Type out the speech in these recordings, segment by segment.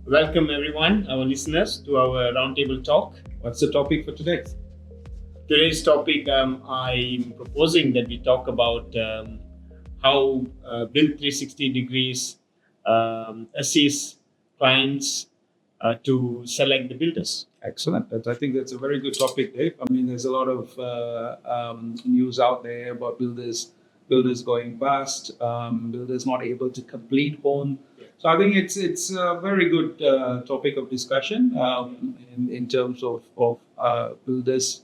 Welcome, everyone, our listeners, to our roundtable talk. What's the topic for today? Today's topic, I'm proposing that we talk about how Build 360 Degrees assists clients to select the builders. Excellent. I think that's a very good topic, Dave. I mean, there's a lot of news out there about builders going bust, builders not able to complete home. So I think it's a very good topic of discussion in terms of builders,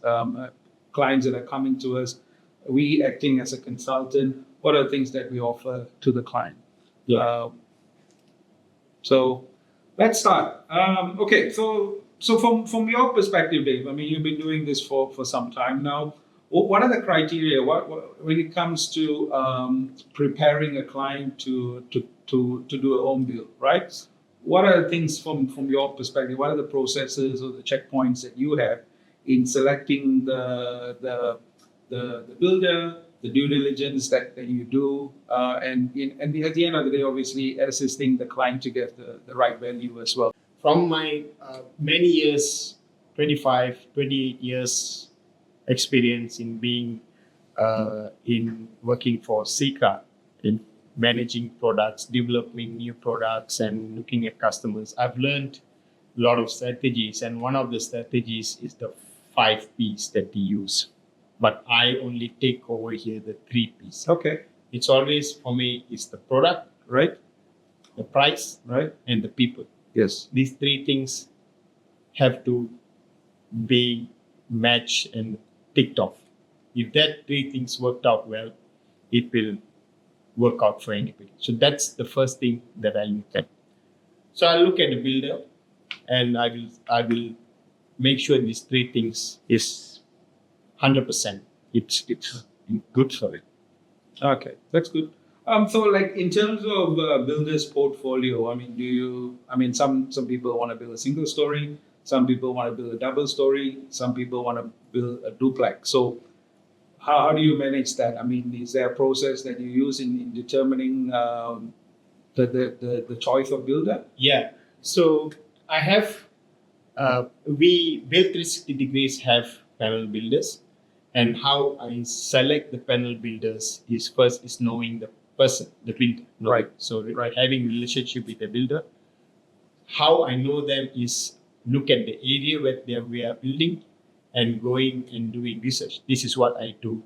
clients that are coming to us. We acting as a consultant. What are the things that we offer to the client? Yeah. So let's start. Okay, so from your perspective, Dave, I mean, you've been doing this for some time now. What are the criteria? What when it comes to preparing a client to do a home build, right? What are the things from your perspective? What are the processes or the checkpoints that you have in selecting the builder, the due diligence that you do, and at the end of the day, obviously assisting the client to get the right value as well. From my many years, 25, 28 years experience in being in working for Sika, in managing products, developing new products, and looking at customers, I've learned a lot of strategies. And one of the strategies is the 5 P's that we use. But I only take over here the 3 P's. Okay, It's always, for me, it's the product, right, the price, right, and the people. yes, These three things have to be matched and ticked off. If that three things worked out well, it will work out for anybody. So that's the first thing that I look at. So I look at the builder, and I will make sure these three things is 100%. It's good for it. okay, that's good. So like in terms of builders portfolio, I mean, I mean, some people want to build a single story, some people want to build a double story, some people want to build a duplex. So how do you manage that? I mean, is there a process that you use in determining the choice of builder? Yeah. So I have we Build 360 Degrees have panel builders, and how I select the panel builders is first is knowing the person, the builder. Right. So Right. having relationship with the builder. How I know them is look at the area where we are building and going and doing research. This is what I do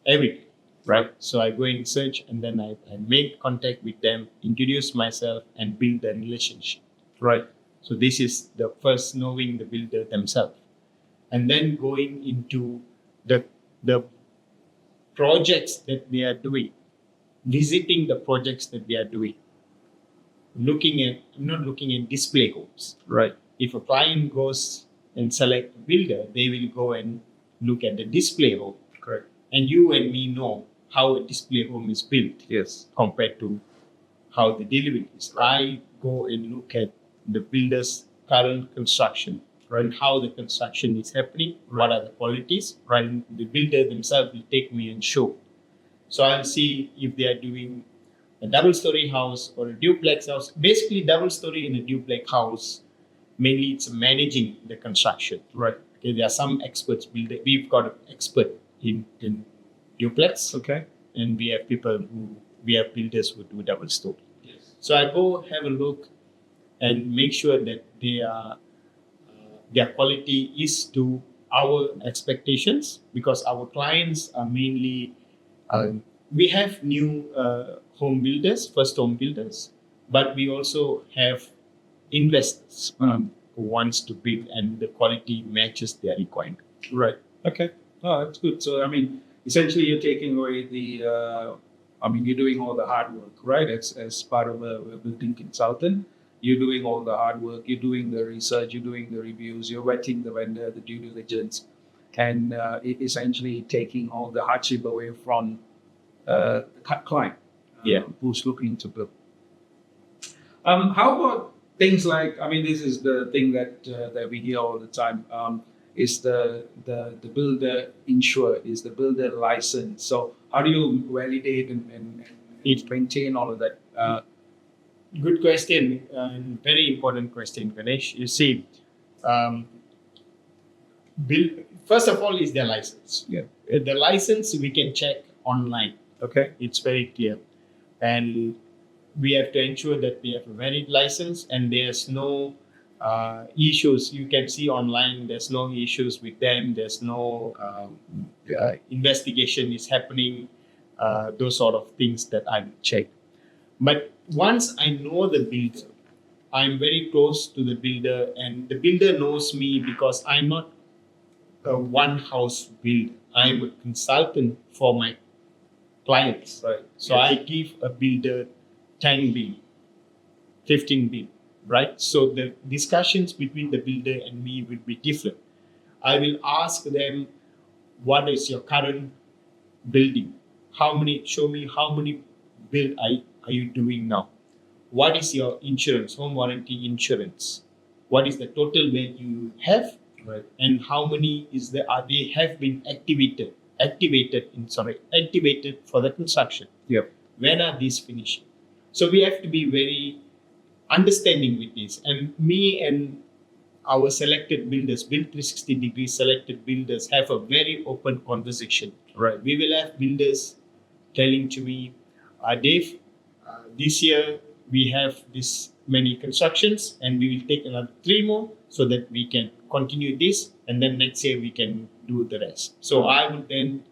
every day. Right. So I go and search, and then I make contact with them, introduce myself, and build a relationship. Right. So this is the first knowing the builder themselves, and then going into the projects that they are doing, visiting the projects that they are doing, not looking at display homes. Right. If a client goes and select a builder, they will go and look at the display home, Correct. and you and me know how a display home is built Yes. compared to how the delivery is. I go and look at the builder's current construction, and how the construction is happening, what are the qualities, and the builder themselves will take me and show. So I'll see if they are doing a double story house or a duplex house. Basically, double story in a duplex house, mainly it's managing the construction. Right. Okay, there are some experts builder. We've got an expert in duplex, Okay. and we have builders who do double story. Yes. So I go have a look and make sure that their quality is to our expectations, because our clients are mainly we have new home builders, first home builders, but we also have investors who wants to build, and the quality matches their requirement. Right. Okay. Oh, that's good. So, I mean, essentially, you're taking away I mean, you're doing all the hard work, right? As part of a building consultant, you're doing all the hard work, you're doing the research, you're doing the reviews, you're vetting the vendor, the due diligence, and essentially taking all the hardship away from the client Yeah. who's looking to build. How about things like, I mean, this is the thing that we hear all the time. Is the builder insured? Is the builder licensed? So how do you validate and maintain all of that? Good question. Very important question, Ganesh. You see, um, first of all is their license. Yeah. The license we can check online. Okay. It's very clear, and we have to ensure that we have a valid license and there's no issues. You can see online. There's no issues with them. There's no investigation is happening. Those sort of things that I check. But once I know the builder, I'm very close to the builder, and the builder knows me because I'm not a one house builder. I'm a consultant for my clients. Right. So Yes. I give a builder 10 bill, 15 bill, right? So the discussions between the builder and me will be different. I will ask them, what is your current building? Show me how many build are you doing now? What is your insurance, home warranty insurance? What is the total value you have? Right. And how many they have been activated for the construction? Yep. When are these finishing? So we have to be very understanding with this. And me and our selected builders, Build 360 Degrees selected builders, have a very open conversation. Right. We will have builders telling to me, Dave, this year we have this many constructions and we will take another 3 more so that we can continue this, and then next year we can do the rest. So I would then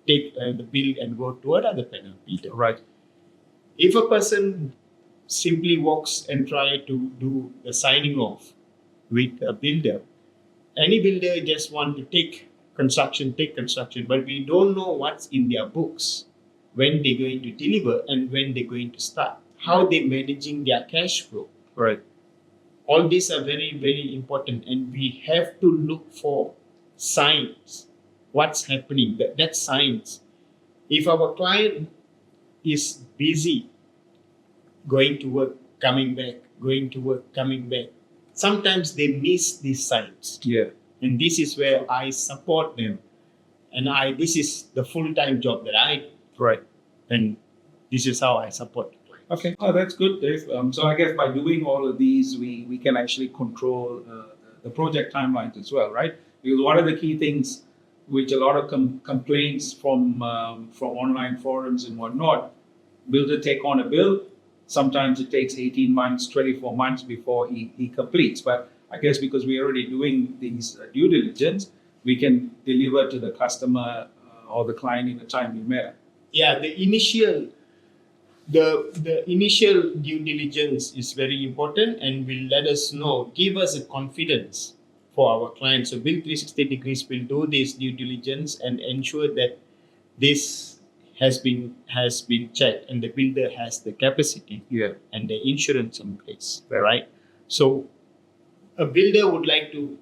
take the bill and go to another panel builder. Right. If a person simply walks and try to do the signing off with a builder, any builder just want to take construction, but we don't know what's in their books, when they're going to deliver and when they're going to start, how they're managing their cash flow. Right. All these are very, very important, and we have to look for signs. What's happening? That's signs. If our client is busy going to work, coming back, going to work, coming back, sometimes they miss these signs. Yeah. And this is where I support them. And this is the full-time job that I do. Right. And this is how I support. Okay. Oh, that's good, Dave. So I guess by doing all of these, we can actually control the project timelines as well, right? Because one of the key things which a lot of complaints from online forums and whatnot, builder take on a bill. Sometimes it takes 18 months, 24 months before he completes. But I guess because we're already doing these due diligence, we can deliver to the customer or the client in a timely manner. Yeah, the initial due diligence is very important and will let us know, give us a confidence for our clients. So Build 360 Degrees will do this due diligence and ensure that this has been checked and the builder has the capacity and the insurance in place, right? So a builder would like to,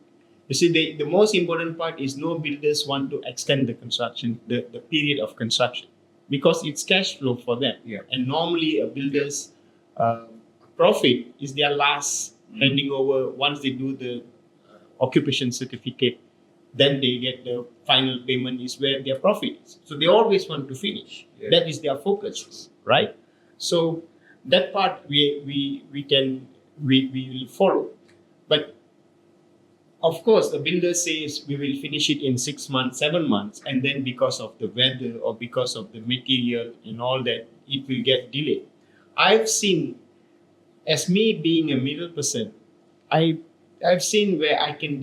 you see, the most important part is no builders want to extend the construction, the period of construction, because it's cash flow for them. Yeah. And normally a builder's profit is their last handing over. Once they do the occupation certificate, then they get the final payment is where their profit is. So they always want to finish. Yeah. That is their focus, right? So that part we will follow. But of course, the builder says we will finish it in 6 months, 7 months, and then because of the weather or because of the material and all that, it will get delayed. I've seen, as me being a middle person, I've seen where I can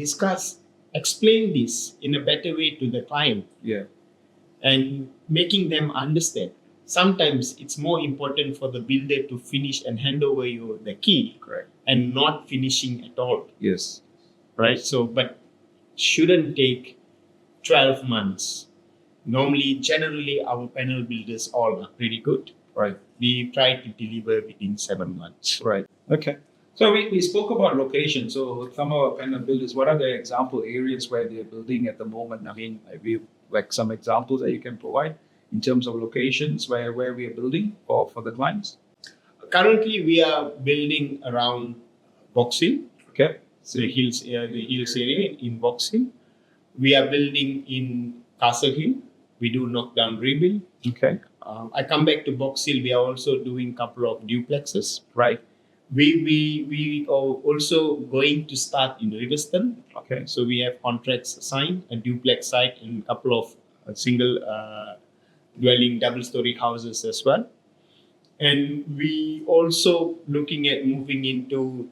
explain this in a better way to the client. Yeah. And making them understand. Sometimes it's more important for the builder to finish and hand over you the key. Correct. And not finishing at all. Yes. Right? So, but shouldn't take 12 months. Generally, our panel builders all are pretty good. Right. We try to deliver within 7 months. Right. Okay. So we spoke about location. So some of our panel builders, what are the example areas where they're building at the moment? I mean, like some examples that you can provide in terms of locations where we are building for the clients? Currently, we are building around Box Hill. Okay. So the hills area in Box Hill. We are building in Castle Hill. We do knockdown rebuild. Okay. I come back to Box Hill. We are also doing a couple of duplexes. Right. we are also going to start in Riverston. Okay. So we have contracts signed, a duplex site and a couple of single dwelling double-story houses as well. And we also looking at moving into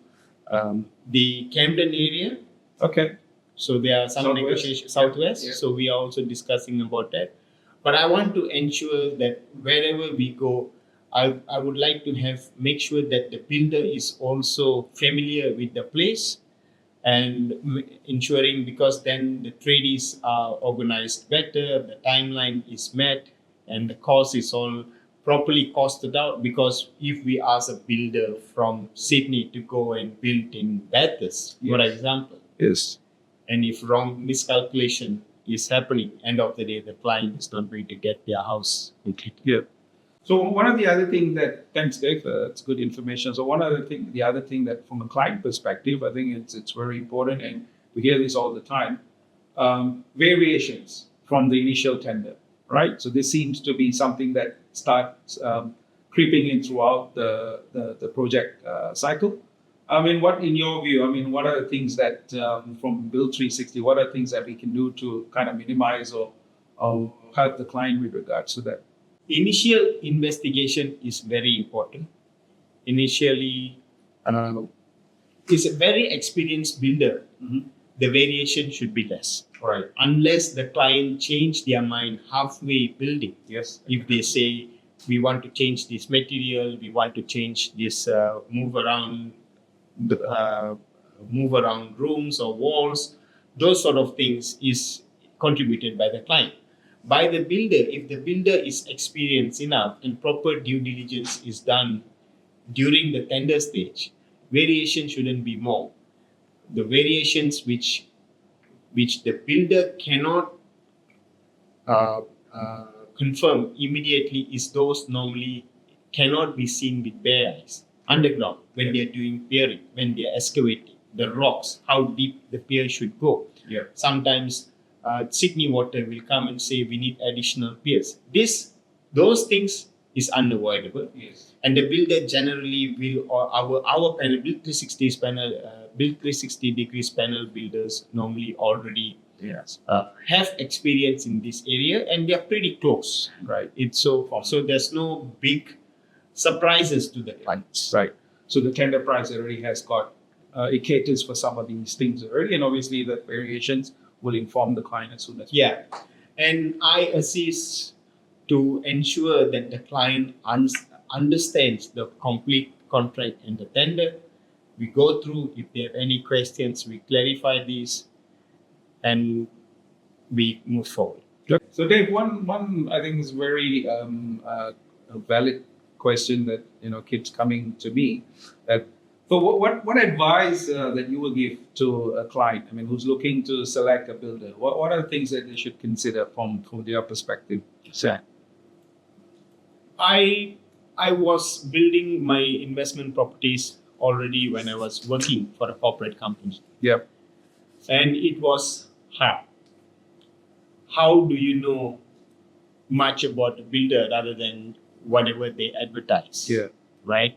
the Camden area. Okay. So there are some Southwest. negotiations southwest. Yeah. So we are also discussing about that. But I want to ensure that wherever we go, I would like to make sure that the builder is also familiar with the place and ensuring, because then the tradies are organized better, the timeline is met, and the cost is all properly costed out. Because if we ask a builder from Sydney to go and build in Bathurst, for Yes. example, Yes. and if wrong miscalculation is happening, end of the day, the client is not going to get their house completed. Yeah. So one of the other thing that, thanks Dave, that's good information. So the other thing that from a client perspective, I think it's very important, and we hear this all the time, variations from the initial tender, right? So this seems to be something that starts creeping in throughout the project cycle. I mean, what in your view, what are the things that from Build 360, what are things that we can do to kind of minimize or help the client with regards to that? Initial investigation is very important. Initially, is a very experienced builder. Mhm. The variation should be less, Right. unless the client change their mind halfway building. Yes. If they say we want to change this material, we want to change this move around rooms or walls, those sort of things is contributed by the client. By the builder, if the builder is experienced enough and proper due diligence is done during the tender stage, variation shouldn't be more. The variations which the builder cannot confirm immediately is those normally cannot be seen with bare eyes underground when they are doing piering, when they are excavating the rocks, how deep the pier should go. Yeah. Sometimes Sydney Water will come and say we need additional piers. Those things is unavoidable, Yes. and the builder generally will, or our panel Build 360 panel, Build 360 degrees panel builders normally already Yes. have experience in this area, and they are pretty close. Right. It's so there's no big surprises to the clients. Right. So the tender price already has got it caters for some of these things already, and obviously the variations will inform the client as soon as. Yeah, and I assist to ensure that the client understands the complete contract and the tender. We go through, if they have any questions, we clarify these, and we move forward. So Dave, one I think is very a valid question that keeps coming to me. That so what advice that you will give to a client? I mean, who's looking to select a builder? What are the things that they should consider from their perspective? Sir. I was building my investment properties already when I was working for a corporate company, Yep. and it was hard. How do you know much about the builder rather than whatever they advertise? Yeah. Right?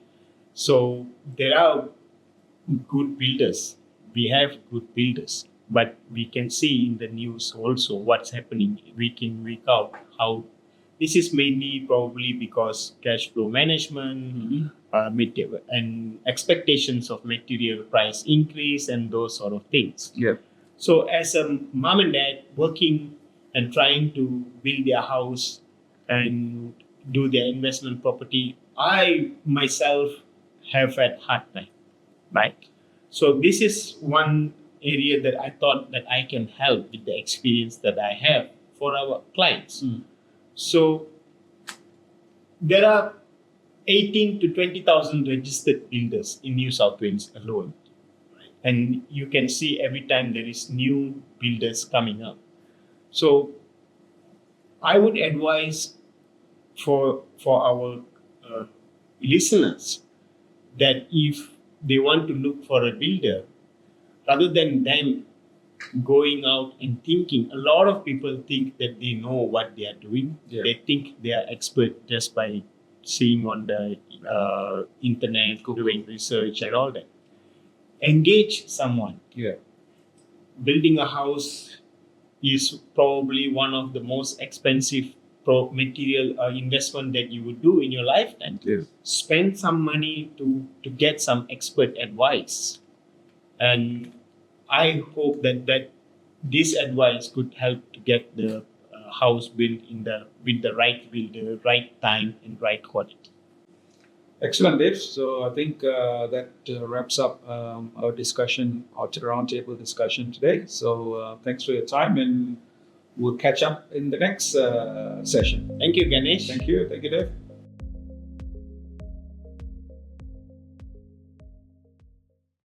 So there are good builders. We have good builders, but we can see in the news also what's happening week in, week out. How this is mainly probably because cash flow management, and expectations of material price increase and those sort of things. Yeah. So as a mom and dad working and trying to build their house and do their investment property, I myself have had hard time, right? So this is one area that I thought that I can help with the experience that I have for our clients. So there are 18 to 20,000 registered builders in New South Wales alone. And you can see every time there is new builders coming up. So I would advise for our listeners that if they want to look for a builder, rather than them going out and thinking, a lot of people think that they know what they are doing. Yeah. They think they are expert just by seeing on the internet, doing research and all that. Engage someone. Yeah. Building a house is probably one of the most expensive material investment that you would do in your lifetime. Yes. Spend some money to get some expert advice, and I hope that this advice could help to get the house built with the right time and right quality. Excellent, Dave. So I think that wraps up our discussion, our roundtable discussion today. So thanks for your time, and we'll catch up in the next session. Thank you, Ganesh. Thank you, Dave.